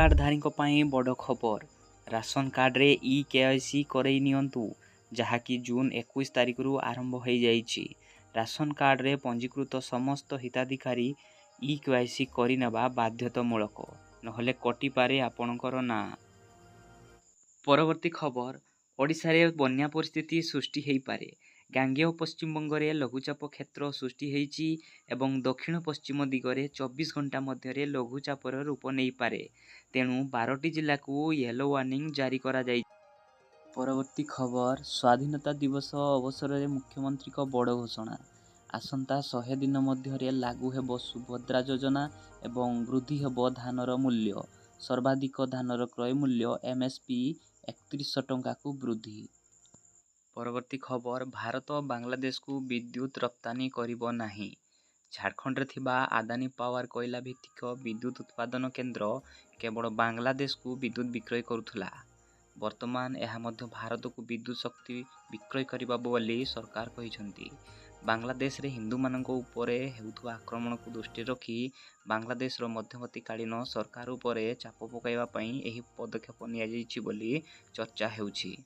कार्डधारी बड़ खबर राशन कार्ड रे ई केवाईसी करई नियंतु जहाँकि जून 21 तारिख रु आरंभ हो जाइछि। राशन कार्ड रे पंजीकृत समस्त हिताधिकारी ई केवाईसी करनेबा बाध्यतामूलक नहले कटि पारे आपणकर ना। परवर्ती खबर ओडिशा रे बन्या परिस्थिति सृष्टि हेई पारे। गांगेय पश्चिमबंग रे लघुचाप क्षेत्र सृष्टि हेइछि एवं दक्षिण पश्चिम दिगरे 24 घंटा मध्य लघुचापर रूप नहीं पारे। तेणु 12टी जिला को येलो वार्निंग जारी करा जाइछि। परवर्ती खबर स्वाधीनता दिवस अवसर में मुख्यमंत्री को बड़ घोषणा। आसंता 100 दिन मध्य लागू हेब सुभद्रा योजना एवं वृद्धि हेब धानर मूल्य। सर्वाधिक धानर क्रय मूल्य एमएसपी 3100 टंका को वृद्धि। परवर्ती खबर भारत बांग्लादेश को विद्युत रप्तानी करिबो नाही। झारखंड रे थिबा आदानी पावर कोयला भित्तिक विद्युत उत्पादन केंद्र केवल बांग्लादेश को विद्युत विक्रय करुथला। वर्तमान यह मध्य भारत को विद्युत शक्ति विक्रय करिबा बोली सरकार कहिसंती। बांग्लादेश रे हिंदू मानक उपरे हेउथुवा आक्रमण को दृष्टि रखी बांग्लादेश रो मध्यवर्तीकालीन सरकार उपरे चाप पकाइबा पई एही पदक्षेप निया जाइछि बोली चर्चा हेउछि।